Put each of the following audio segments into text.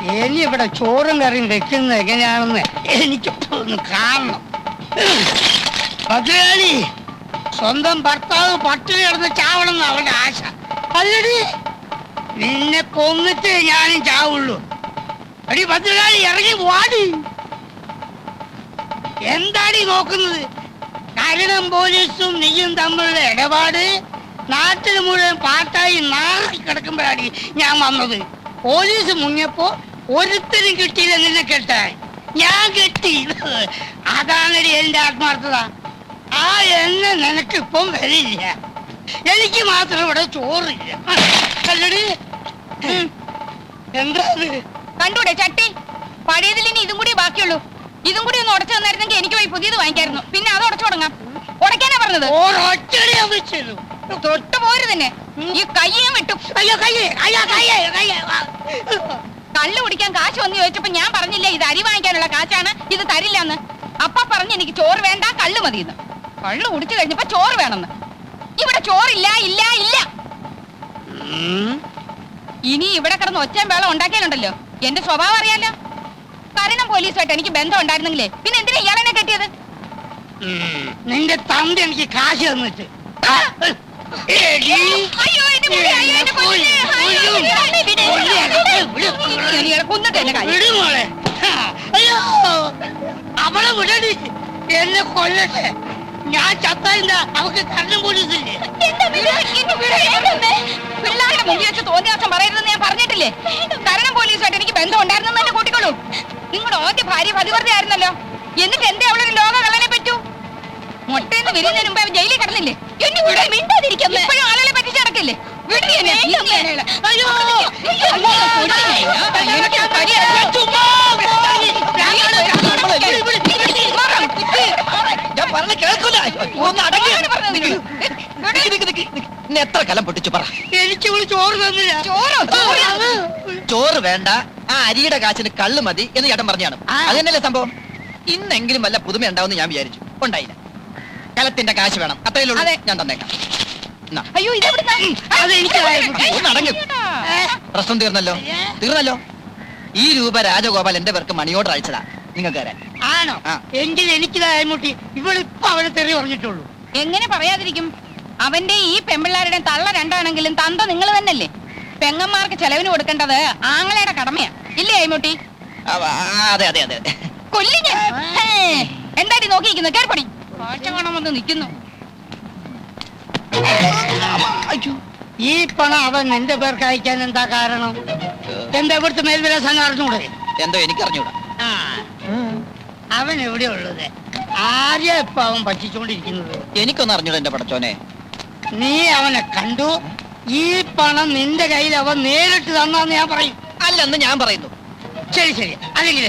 ഇനി ഇവിടെ ചോറും കറിയും വെക്കുന്നത് എങ്ങനെയാണെന്ന് എനിക്ക് ഒന്ന് കാണണം. ഭദ്രകാളി, സ്വന്തം ഭർത്താവ് പട്ടിണി കിടന്ന് ചാവണമെന്ന് അവളുടെ ആശ. അല്ലടി, നിന്നെ കൊന്നിട്ട് ഞാനും ചാവുള്ളൂ. അടി ഭദ്രകാളി, ഇറങ്ങി വാടി. എന്താടി നോക്കുന്നത്? കരുണം പോലീസും നീയും തമ്മിലുള്ള ഇടപാട് നാട്ടിൽ മുഴുവൻ പാട്ടായി നാറി കിടക്കുമ്പോഴാണ് ഞാൻ വന്നത്. പോലീസ് മുങ്ങിയപ്പോ ഒരുത്തരും കിട്ടിയില്ല, നിന്നെ കെട്ടാൻ ഞാൻ കെട്ടി. അതാണടി എന്റെ ആത്മാർത്ഥത. ആ എണ്ണ നിനക്കിപ്പം വരില്ല, എനിക്ക് മാത്രം ഇവിടെ ചോറില്ല. അല്ലടി, എന്താ കണ്ടൂടെ ചട്ടി? പഴയതിൽ ഇനി ഇതും കൂടി ബാക്കിയുള്ളൂ. ഇതും കൂടി ഒന്ന് ഉടച്ചു തന്നായിരുന്നെങ്കിൽ എനിക്ക് പോയി പുതിയത് വാങ്ങിക്കായിരുന്നു. പിന്നെ അത് ഉടച്ചു തുടങ്ങാം. ഉടക്കാനാ പറഞ്ഞത്. തൊട്ട് പോരു തന്നെ. ഈ കയ്യും വിട്ടു. കള്ളു കുടിക്കാൻ കാശ് വന്ന് ചോദിച്ചപ്പോ ഞാൻ പറഞ്ഞില്ല ഇത് അരി വാങ്ങിക്കാനുള്ള കാശാണ്, ഇത് തരില്ലെന്ന്. അപ്പ പറഞ്ഞ് എനിക്ക് ചോറ് വേണ്ട, കള്ളു മതിയെന്ന്. കള്ളു കുടിച്ചു കഴിഞ്ഞപ്പോ ചോറ് വേണമെന്ന്. ഇവിടെ ചോറില്ല, ഇല്ല, ഇല്ല. ഇനി ഇവിടെ കിടന്ന് ഒച്ചയും വേളം ഉണ്ടാക്കിയാലുണ്ടല്ലോ, എന്റെ സ്വഭാവം അറിയാലോ. കരുണം പോലീസുമായിട്ട് എനിക്ക് ബന്ധം ഉണ്ടായിരുന്നെങ്കിലേ പിന്നെ എന്തിനാ ഇയാളെന്നെ കെട്ടിയത്? നിന്റെ തന്ത എനിക്ക് കാശ് തന്നിട്ട്. അവളെ വിടടി, എന്നെ കൊല്ലട്ടെ. ഞാൻ ചത്താ അവക്ക് കരുണം പോലീസില്ലേ? പിള്ളേരുടെ മുമ്പിൽ വെച്ച് തോന്നിയ ദിവസം പറയരുതെന്ന് ഞാൻ പറഞ്ഞിട്ടില്ലേ? കരുണം പോലീസുമായിട്ട് എനിക്ക് ബന്ധം ഉണ്ടായിരുന്നു തന്നെ കൂട്ടിക്കോളൂ. നിങ്ങളുടെ ആദ്യ ഭാര്യ പതിവ്രത ആയിരുന്നല്ലോ, എന്നിട്ട് എന്തേ അവളൊരു ലോക കള്ളനെ പറ്റൂ? മുട്ടേന്ന് വരുന്നതിന് മുമ്പ് അവൻ ജയിലിൽ കിടന്നില്ലേ? ഇപ്പോഴും ആളുകളെ പറ്റിച്ച് നടക്കില്ലേ? എത്ര കലം പൊട്ടിച്ചു പറ. എനിക്ക് ചോറ് തന്നില്ല. ചോറ് വേണ്ട, ആ അരിയുടെ കാശിന് കള്ളു മതി എന്ന് ചേട്ടൻ പറഞ്ഞാണ്. അതന്നെയല്ലേ സംഭവം? ഇന്നെങ്കിലും വല്ല പുതുമ ഉണ്ടാവും ഞാൻ വിചാരിച്ചു. ഉണ്ടായില്ല. കലത്തിന്റെ കാശ് വേണം, അത്രയേ ഉള്ളൂ. ഞാൻ തന്നേക്കാം. അയ്യോ, പ്രശ്നം തീർന്നല്ലോ. തീർന്നല്ലോ. ഈ രൂപ രാജഗോപാൽ എന്റെ പേർക്ക് മണി ഓർഡർ അയച്ചതാ നിങ്ങൾക്ക് തരാൻ. ആണോ? എങ്കിൽ എനിക്ക് മുട്ടി ഇവളിപ്പോ അവനെ തെറി പറഞ്ഞിട്ടുള്ളൂ. എങ്ങനെ പറയാതിരിക്കും? അവന്റെ ഈ പെമ്പിള്ളാരുടെ തള്ള രണ്ടാണെങ്കിലും തന്ത നിങ്ങൾ തന്നെയല്ലേ. പെങ്ങന്മാർക്ക് ചെലവിന് കൊടുക്കേണ്ടത് ആങ്ങളയുടെ കടമയാ, ഇല്ലേ അയ്മുട്ടി? അതെ അതെ അതെ. കൊല്ലി ഞാൻ. എന്താടി നോക്കിയിരിക്കുന്നത്? കേൾപ്പൊടി കാഴ്ച കാണാൻ വന്ന് നിൽക്കുന്നു. ഈ പണം അവൻ എന്റെ പേർക്ക് അയക്കാൻ എന്താ കാരണം? എന്താ ഇവിടുത്തെ മേൽവിലാസം അറിഞ്ഞൂടെ? എന്തോ എനിക്കറിഞ്ഞൂടാ. അവൻ എവിടെയാ ഉള്ളത്? ആരെയാ ഇപ്പൊ അവൻ പറ്റിച്ചോണ്ടിരിക്കുന്നത്? എനിക്കൊന്നും അറിഞ്ഞൂടാ എന്റെ പടച്ചോനെ. നീ അവനെ കണ്ടു? ഈ പണം നിന്റെ കയ്യിൽ അവൻ നേരിട്ട് തന്നാന്ന് ഞാൻ പറയും. അല്ലെന്ന് ഞാൻ പറയുന്നു. ശരി ശരി, അല്ലെങ്കിൽ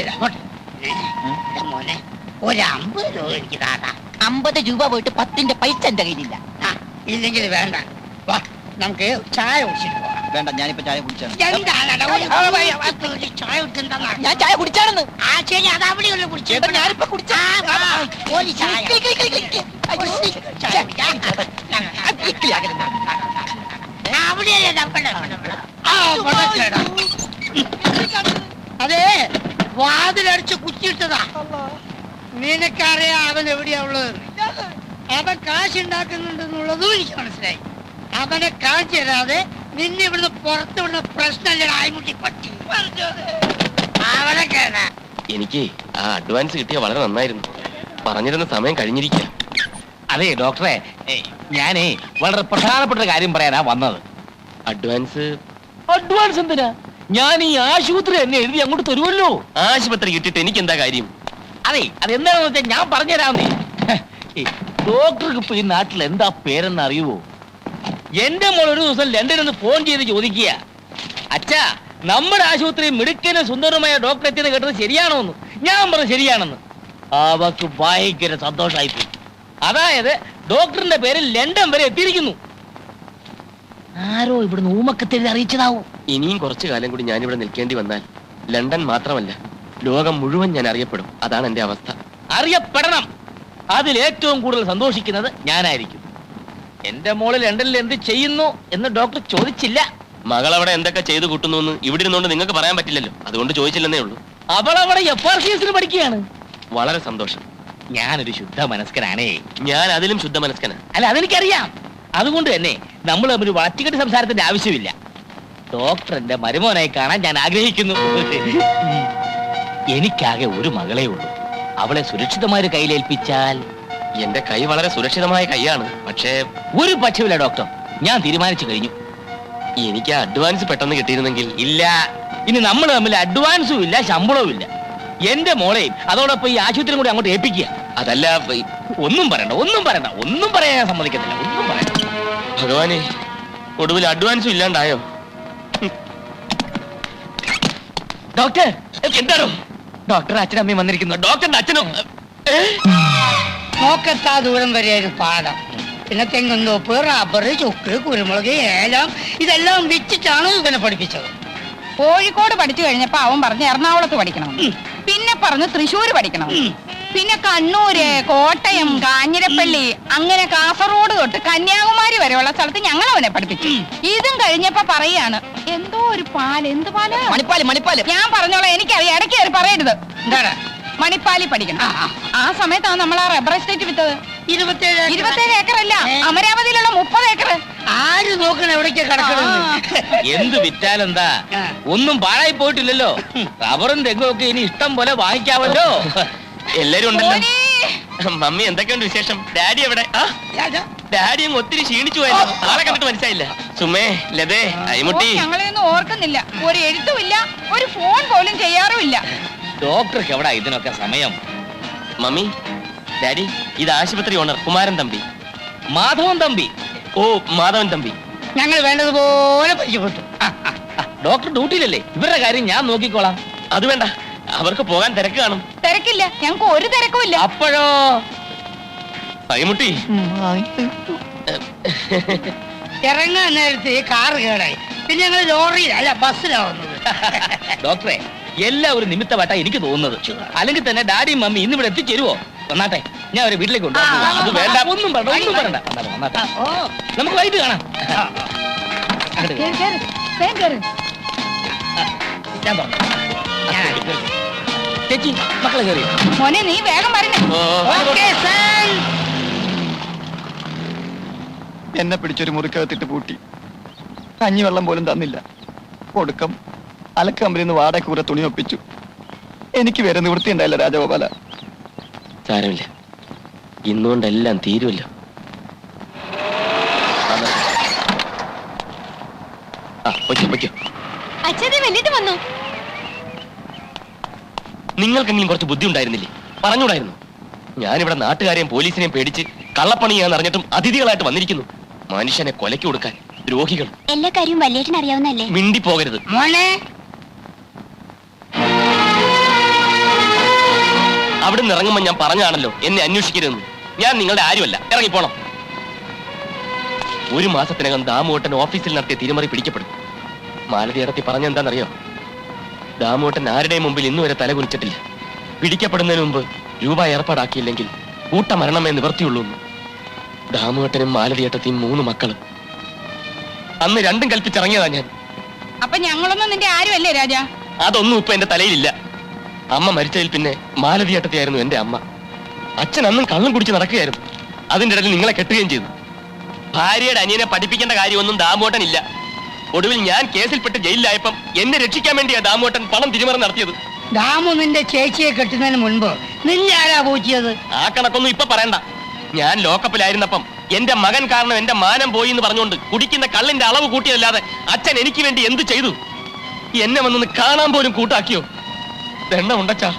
മോനെ ഒരു 50 രൂപ എനിക്ക് താടാ. 50 രൂപ പോയിട്ട് 10ന്റെ പൈസ എന്റെ കയ്യിലില്ല. ഇല്ലെങ്കിൽ വേണ്ട, വാ നമുക്ക് ചായ കുടിച്ചിട്ട് പോവാം. വേണ്ട, ഞാനിപ്പോ ചായ കുടിച്ചാണ്. ചായ കുടിക്കണ്ട. ഞാൻ ചായ കുടിച്ചാണെന്ന്. ആ ശരി, അത് അവിടെയുള്ള കുടിച്ചേട്ടാ. ഞാനിപ്പോ കുടിച്ചാ അതെ, വാതിലടിച്ച് കുറ്റിയിട്ടതാ. നിനക്കറിയാ അവൻ എവിടെയാ ഉള്ളത്? അവൻ കാശുണ്ടാക്കുന്നുണ്ടെന്നുള്ളതും എനിക്ക് മനസ്സിലായി. അവനെ കാണിച്ചു തരാതെ നിന്നെ ഇവിടുന്ന് പുറത്തു വിടുന്ന പ്രശ്നമല്ലേ ആയിമുട്ടി പറ്റി. അവനെ കേടാ. എനിക്ക് ആ അഡ്വാൻസ് കിട്ടിയ വളരെ നന്നായിരുന്നു. പറഞ്ഞിരുന്ന സമയം കഴിഞ്ഞിരിക്കുക. അതെ ഡോക്ടറെ, ഞാനേ വളരെ പ്രധാനപ്പെട്ട കാര്യം പറയാനാ വന്നത്. അഡ്വാൻസ് എന്തിനാ? ഞാൻ ഈ ആശുപത്രി എന്നെ എഴുതി അങ്ങോട്ട് തരുമല്ലോ. ആശുപത്രി കിട്ടിയിട്ട് എനിക്ക് എന്താ കാര്യം? അതെ, അതെന്താണെന്ന് വെച്ചാൽ ഞാൻ പറഞ്ഞുതരാന്നേ. ഡോക്ടർക്ക് ഇപ്പൊ ഈ നാട്ടിൽ എന്താ പേരെന്ന് അറിയുവോ? എന്റെ മോൾ ഒരു ദിവസം ലണ്ടനിൽ നിന്ന് ഫോൺ ചെയ്ത് ചോദിക്കുക, അച്ഛാ നമ്മുടെ ആശുപത്രി മിടുക്കനും സുന്ദരമായ ഡോക്ടർ എത്തിയെന്ന് കേട്ടത് ശരിയാണോ എന്ന്. ഞാൻ പറഞ്ഞു ശരിയാണെന്ന്. അവക്ക് ഭയങ്കര സന്തോഷമായിപ്പോയി. അതായത് ഡോക്ടറിന്റെ പേര് ലണ്ടൻ വരെ എത്തിയിരിക്കുന്നു. ആരോ ഇവിടുന്ന് ഊമക്കത്തെഴുതി അറിയിച്ചതാവും. ഇനിയും കുറച്ചു കാലം കൂടി ഞാനിവിടെ നിൽക്കേണ്ടി വന്നാൽ ലണ്ടൻ മാത്രമല്ല ലോകം മുഴുവൻ ഞാൻ അറിയപ്പെടും. അതാണ് എന്റെ അവസ്ഥ. അറിയപ്പെടണം. അതിൽ ഏറ്റവും കൂടുതൽ സന്തോഷിക്കുന്നത് ഞാനായിരിക്കും. എന്റെ മോള് ലണ്ടനിൽ എന്ത് ചെയ്യുന്നു എന്ന് ഡോക്ടർ ചോദിച്ചില്ല. മകൾ അവിടെ എന്തൊക്കെ ചെയ്തു കൂട്ടുന്നു എന്ന് ഇവിടെ ഇരുന്നുകൊണ്ട് നിങ്ങൾക്ക് പറയാൻ പറ്റില്ലല്ലോ, അതുകൊണ്ട് ചോദിച്ചില്ലെന്നേ ഉള്ളൂ. അവളവിടെ FRCS പഠിക്കുകയാണ്. വളരെ സന്തോഷം. ഞാനൊരു ശുദ്ധ മനസ്കനാണേ. ഞാൻ അതിലും ശുദ്ധ മനസ്കനാ. അല്ല, അതെനിക്കറിയാം. അതുകൊണ്ട് തന്നെ നമ്മൾ തമ്മിൽ വളച്ചുകെട്ടി സംസാരത്തിന്റെ ആവശ്യമില്ല. ഡോക്ടർ എന്റെ മരുമോനായി കാണാൻ ഞാൻ ആഗ്രഹിക്കുന്നു. എനിക്കാകെ ഒരു മകളേ ഉള്ളൂ. അവളെ സുരക്ഷിതമായ കയ്യിലേൽപ്പിച്ചാൽ. എന്റെ കൈ വളരെ സുരക്ഷിതമായ കൈയാണ്. പക്ഷേ ഒരു പക്ഷമില്ല ഡോക്ടർ, ഞാൻ തീരുമാനിച്ചു കഴിഞ്ഞു. എനിക്ക് അഡ്വാൻസ് പെട്ടെന്ന് കിട്ടിയിരുന്നെങ്കിൽ. ഇല്ല, ഇനി നമ്മൾ തമ്മിൽ അഡ്വാൻസും ഇല്ല, ശമ്പളവും ഇല്ല. എന്റെ മോളെയും അതോടൊപ്പം ഈ ആശുപത്രിയും കൂടി അങ്ങോട്ട് ഏൽപ്പിക്കുക. അതല്ല, ഒന്നും പറയണ്ട, ഒന്നും പറയണ്ട, ഒന്നും പറയാൻ ഞാൻ സമ്മതിക്കത്തില്ല. ഒന്നും പറയണ്ട. ഭഗവാനെ, ഒടുവിൽ അഡ്വാൻസും ഇല്ലാണ്ടായോ? ഡോക്ടർ, എന്താണോ? ഡോക്ടർ അച്ഛനും അമ്മയും വന്നിരിക്കുന്നു. ഡോക്ടറിന്റെ അച്ഛനോ? നോക്കെത്താ ദൂരം വരെ ഒരു പാടം, പിന്നെ തെങ്ങുന്തോപ്പ്, റബ്ബർ, ചുക്ക്, കുരുമുളക്, ഏലം ഇതെല്ലാം വിറ്റിട്ടാണ് ഇവനെ പഠിപ്പിച്ചത്. കോഴിക്കോട് പഠിച്ചു കഴിഞ്ഞപ്പോ അവൻ പറഞ്ഞു എറണാകുളത്ത് പഠിക്കണം, പിന്നെ പറഞ്ഞു തൃശ്ശൂര് പഠിക്കണം, പിന്നെ കണ്ണൂര്, കോട്ടയം, കാഞ്ഞിരപ്പള്ളി, അങ്ങനെ കാസർഗോഡ് തൊട്ട് കന്യാകുമാരി വരെയുള്ള സ്ഥലത്ത് ഞങ്ങൾ അവനെ പഠിപ്പിച്ചു. ഇതും കഴിഞ്ഞപ്പോ പറയാണ് എന്തോ ഒരു പാല്, എന്ത് പാല്? മണിപ്പാല്, മണിപ്പാല്. ഞാൻ പറഞ്ഞോളാം, എനിക്കറിയാം, ഇടയ്ക്ക് കയറി പറയരുത്. എന്താണ് മണിപ്പാലി പഠിക്കണം. ആ സമയത്താണ് നമ്മൾ ആ റബ്ബർ എസ്റ്റേറ്റ് വിറ്റത്. 27 ഏക്കറല്ല, അമരാവതിയിലുള്ള 30 ഏക്കർ. ആര് നോക്കണം എവിടേക്ക് കിടക്കണം? എന്ത് വിറ്റാലെന്താ, ഒന്നും പാഴായി പോയിട്ടില്ലല്ലോ. റബ്ബറും തെങ്ങും ഒക്കെ ഇനി ഇഷ്ടം പോലെ വാങ്ങിക്കാമല്ലോ. എല്ലാരും ഉണ്ടല്ലോ. മമ്മി, എന്തൊക്കെയുണ്ട് വിശേഷം? ഡാഡി എവിടെ? ഡാഡി അങ്ങ് ഒത്തിരി ക്ഷീണിച്ചു പോയല്ലോ. ആളെ കണ്ടിട്ട് മനസ്സിലായില്ല. സുമേ, ലതേ, അയ്മുട്ടി. ഞങ്ങളെയൊന്നും ഓർക്കുന്നില്ല. ഒരു എഴുത്തുമില്ല, ഒരു ഫോൺ പോലും ചെയ്യാറുമില്ല. ഡോക്ടർക്ക് എവിടാ ഇതിനൊക്കെ സമയം? മമ്മി, ഡാഡി, ഇത് ആശുപത്രി ഓണർ കുമാരൻ തമ്പി. മാധവൻ തമ്പി. ഓ, മാധവൻ തമ്പി. ഞങ്ങൾ വേണ്ടതുപോലെ പരിചയപ്പെട്ടു. ഡോക്ടർ ഡ്യൂട്ടിയിലല്ലേ, ഇവരുടെ കാര്യം ഞാൻ നോക്കിക്കോളാം. അത് വേണ്ട, അവർക്ക് പോകാൻ തിരക്ക് കാണും. തിരക്കില്ല, ഞങ്ങൾക്ക് ഒരു തിരക്കുമില്ല. അപ്പോഴോ? അയ്മുട്ടി, ഇറങ്ങാൻ നേരത്തെ കാറ് കേടായി, പിന്നെ ഞങ്ങൾ ലോറിയിൽ അല്ല ബസ്സിലാണ് വന്നത്. ഡോക്ടറെ, എല്ലാം ഒരു നിമിത്തമായിട്ടാ എനിക്ക് തോന്നുന്നത്. അല്ലെങ്കിൽ തന്നെ ഡാഡിയും മമ്മി ഇന്നിവിടെ എത്തിച്ചേരുവോ? വന്നാട്ടെ, ഞാൻ അവരെ വീട്ടിലേക്ക് കൊണ്ടുപോകാം. അത് വേണ്ട. ഒന്നും പറയണ്ട, ഒന്നും പറയണ്ട. വന്നാട്ടെ, ഓ, നമുക്ക് വൈകിട്ട് കാണാം. അങ്ങോട്ട് കേറ്, കേറ്, വേഗം കേറ്. ഞാൻ പറഞ്ഞു. ചേച്ചി, മക്കളെ കയറി. മോനെ, നീ വേഗം വരണേ. Okay, sir. എന്നെ പിടിച്ചൊരു മുറിക്കകത്തിട്ട് പൂട്ടി. കഞ്ഞിവെള്ളം പോലും തന്നില്ല. ഒടുക്കം അലക്കമ്പരിൽ നിന്ന് വാടക കൂടെ തുണി ഒപ്പിച്ചു. എനിക്ക് വേറെ നിവൃത്തി ഉണ്ടായില്ല രാജഗോപാല. സാരമില്ല, ഇന്നുകൊണ്ടെല്ലാം തീരുമല്ലോ. അച്ഛനെ വലിയിട്ട് വന്നു. നിങ്ങൾക്കെങ്കിലും കുറച്ച് ബുദ്ധി ഉണ്ടായിരുന്നില്ലേ? പറഞ്ഞൂടായിരുന്നു? ഞാനിവിടെ നാട്ടുകാരെയും പോലീസിനെയും പേടിച്ച് കള്ളപ്പണി ഞാൻ അറിഞ്ഞിട്ടും അതിഥികളായിട്ട് വന്നിരിക്കുന്നു. മനുഷ്യനെ കൊലയ്ക്ക് കൊടുക്കാൻ ദ്രോഹികൾ. എല്ലാ കാര്യവും വല്യേട്ടൻ അറിയാവുന്നല്ലേ? മിണ്ടി പോകരുത്. മോനെ, അവിടുന്ന് ഇറങ്ങുമ്പോൾ ഞാൻ പറഞ്ഞാണല്ലോ എന്നെ അന്വേഷിക്കരുതെന്ന്. ഞാൻ നിങ്ങളുടെ ആരുമല്ല, ഇറങ്ങിപ്പോണം. 1 മാസത്തിനകം ദാമുവേട്ടൻ ഓഫീസിൽ നടത്തിയ തിരിമറി പിടിക്കപ്പെടും. മാലതി ഇടത്തി പറഞ്ഞെന്താണെന്നറിയോ? ദാമുവേട്ടൻ ആരുടെയും മുമ്പിൽ ഇന്നുവരെ തല കുനിച്ചിട്ടില്ല. പിടിക്കപ്പെടുന്നതിന് മുമ്പ് രൂപ ഏർപ്പാടാക്കിയില്ലെങ്കിൽ കൂട്ടമരണമേ നിവർത്തിയുള്ളൂ. ദാമുവേട്ടനും മാലതിയേട്ടത്തെയും 3 മക്കളും. അന്ന് രണ്ടും കൽപ്പിച്ചിറങ്ങിയതാ ഞാൻ. അപ്പൊ ഞങ്ങളൊന്നും നിന്റെ ആരുമല്ലേ രാജ? അതൊന്നും ഇപ്പൊ എന്റെ തലയിലില്ല. അമ്മ മരിച്ചതിൽ പിന്നെ മാലതിയേട്ടത്തിയായിരുന്നു എന്റെ അമ്മ. അച്ഛൻ അന്നും കള്ളം കുടിച്ച് നടക്കുകയായിരുന്നു. അതിന്റെ ഇടയിൽ നിങ്ങളെ കെട്ടുകയും ചെയ്തു. ഭാര്യയുടെ അനിയനെ പഠിപ്പിക്കേണ്ട കാര്യമൊന്നും ദാമോട്ടൻ ഇല്ല. ഒടുവിൽ ഞാൻ കേസിൽപ്പെട്ട് ജയിലിലായപ്പം എന്നെ രക്ഷിക്കാൻ വേണ്ടിയാ ദാമോട്ടൻ പണം തിരിമറി നടത്തിയത്. ദാമു നിന്റെ ചേച്ചിയെ കെട്ടുന്നതിന് മുൻപ് നിന്നെ ആരാ പൂച്ചിയത്? ആ കണക്കൊന്നും ഇപ്പൊ പറയണ്ട. ഞാൻ ലോക്കപ്പിലായിരുന്നപ്പം എന്റെ മകൻ കാരണം എന്റെ മാനം പോയി എന്ന് പറഞ്ഞുകൊണ്ട് കുടിക്കുന്ന കള്ളിന്റെ അളവ് കൂട്ടിയല്ലാതെ അച്ഛൻ എനിക്ക് വേണ്ടി എന്തു ചെയ്തു? എന്നെ വന്നൊന്ന് കാണാൻ പോലും കൂട്ടാക്കിയോ? ദണ്ണ ഉണ്ടച്ചാ,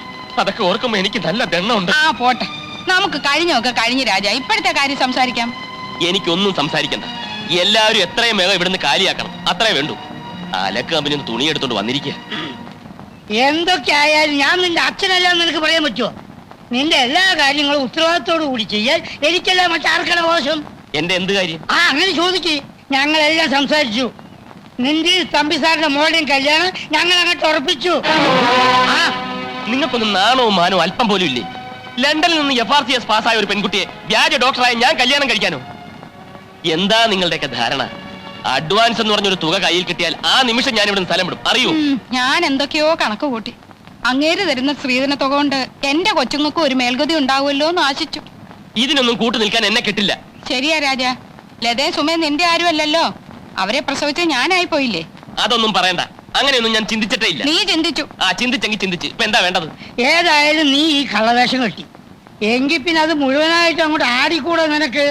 അതൊക്കെ ഓർക്കുമ്പോ എനിക്ക് നല്ല ദണ്ണ ഉണ്ട്. ആ പോട്ടെ, നമുക്ക് കഴിഞ്ഞൊക്കെ കഴിഞ്ഞ് രാജ. ഇപ്പോഴത്തെ കാര്യം സംസാരിക്കാം. എനിക്കൊന്നും സംസാരിക്കണ്ട. എല്ലാവരും എത്രയും വേഗം ഇവിടുന്ന് കാലിയാക്കണം, അത്രേ വേണ്ടൂ. അലക്ക് കമ്പനി തുണി എടുത്തോണ്ട് വന്നിരിക്കുക. എന്തൊക്കെ ആയാലും ഞാൻ നിന്റെ അച്ഛനല്ലാന്ന് നിനക്ക് പറയാൻ പറ്റുമോ? നിന്റെ എല്ലാ കാര്യങ്ങളും ഉത്തരവാദിത്തോടു കൂടി ചെയ്യാൻ എനിക്കല്ല മറ്റാർക്കാണ് മോശം? എന്റെ എന്ത് കാര്യം? അങ്ങനെ ചോദിക്ക്. ഞങ്ങളെല്ലാം സംസാരിച്ചു. നിന്റെ തമ്പി സാറിന്റെ മോളുടെയും കല്യാണം ഞങ്ങൾ അങ്ങോട്ട് ഉറപ്പിച്ചു. നിങ്ങൾക്കൊന്നും നാണവും മാനവും അല്പം പോലും ഇല്ലേ? ലണ്ടനിൽ നിന്ന് FRCS പാസ്സായ ഒരു പെൺകുട്ടിയെ വ്യാജ ഡോക്ടറായി ഞാൻ കല്യാണം കഴിക്കാനോ? എന്താ നിങ്ങളുടെയൊക്കെ ധാരണ? അഡ്വാൻസ് എന്ന് പറഞ്ഞൊരു തുക കയ്യിൽ കിട്ടിയാൽ ആ നിമിഷം ഞാൻ ഇവിടെ സ്ഥലം വിടും, അറിയൂ. ഞാൻ എന്തൊക്കെയോ കണക്ക് കൂട്ടി. അങ്ങേര് തരുന്ന സ്ത്രീധന തുക കൊണ്ട് എന്റെ കൊച്ചുങ്ങൾക്കും ഒരു മേൽഗതി ഉണ്ടാവുമല്ലോ എന്ന് ആശിച്ചു. ഇതിനൊന്നും കൂട്ടു നിൽക്കാൻ എന്നെ കിട്ടില്ല. ശരിയാ രാജ, ലതേ സുമേ നിന്റെ ആരുമല്ലല്ലോ. അവരെ പ്രസവിച്ച ഞാനായി പോയില്ലേ? അതൊന്നും പറയണ്ട, അങ്ങനെയൊന്നും ഞാൻ ചിന്തിച്ചിട്ടേ ഇല്ല. നീ ചിന്തിച്ചു. ചിന്തിച്ചെങ്കിൽ ചിന്തിച്ച് ഇപ്പൊ എന്താ വേണ്ടത്? ഏതായാലും നീ ഈ കള്ളവേഷം കെട്ടി, എങ്കിൽ പിന്നെ അത് മുഴുവനായിട്ട് അങ്ങോട്ട് ആടിക്കൂടെ നിനക്ക്?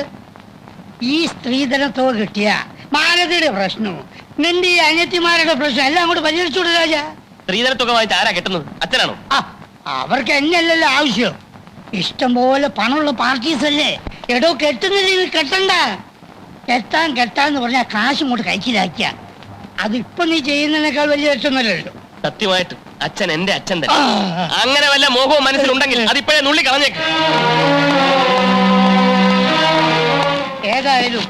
ഈ സ്ത്രീധനത്തുക കിട്ടിയ മാലതിയുടെ പ്രശ്നവും നിന്റെ ഈ അനിയത്തിമാരുടെ പ്രശ്നം എല്ലാം അങ്ങോട്ട് പരിഹരിച്ചൂടെ രാജ? സ്ത്രീധന തുക വാങ്ങിച്ച് ആരാ കെട്ടുന്നത്? അച്ഛനാണോ? ആ, അവർക്ക് എന്നല്ലല്ലോ ആവശ്യം, ഇഷ്ടം പോലെ പണമുള്ള പാർട്ടീസ് അല്ലേ. എടോ കെട്ടുന്നില്ലെങ്കിൽ കെട്ടണ്ട. കെട്ടാന്ന് പറഞ്ഞാൽ കാശ് ഇങ്ങോട്ട് കൈക്കിലാക്കിയ അതിപ്പോ നീ ചെയ്യുന്നതിനേക്കാൾ വലിയ രക്ഷമല്ലല്ലോ. സത്യമായിട്ട് അച്ഛൻ എന്റെ അച്ഛൻ തന്നെ. അങ്ങനെ വല്ല മോഹവും മനസ്സിലുണ്ടെങ്കിൽ അതിപ്പോഴേ നുള്ളി കളഞ്ഞേക്ക്. ഏതായാലും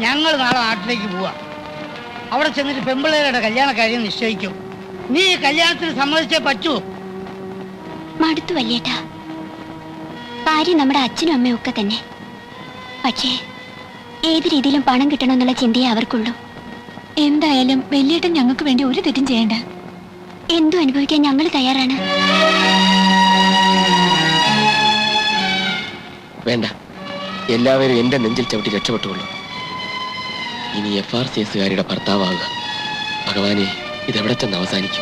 ഞങ്ങൾ നാളെ നാട്ടിലേക്ക് പോവാ. അവിടെ ചെന്നിട്ട് പെമ്പിള്ളേരുടെ കല്യാണ കാര്യം നിശ്ചയിക്കും. നീ ഈ കല്യാണത്തിന് സമ്മതിച്ചേ പറ്റൂ. മടുത്തു വല്യേട്ടാ. ഭാര്യ നമ്മുടെ അച്ഛനും അമ്മയും ഒക്കെ തന്നെ. പക്ഷേ ഏത് രീതിയിലും പണം കിട്ടണമെന്നുള്ള ചിന്തയെ അവർക്കുള്ളൂ. എന്തായാലും വല്യേട്ടൻ ഞങ്ങൾക്ക് വേണ്ടി ഒരു തെറ്റും ചെയ്യണ്ട. എന്തും അനുഭവിക്കാൻ ഞങ്ങൾ തയ്യാറാണ്. വേണ്ട, എല്ലാവരും എന്റെ നെഞ്ചിൽ ചവിട്ടി രക്ഷപ്പെട്ടുകൊള്ളു. ഇനി FRCS കാരിയുടെ ഭർത്താവുക. ഭഗവാനെ, ഇതെവിടെ ചെന്ന് അവസാനിക്കും?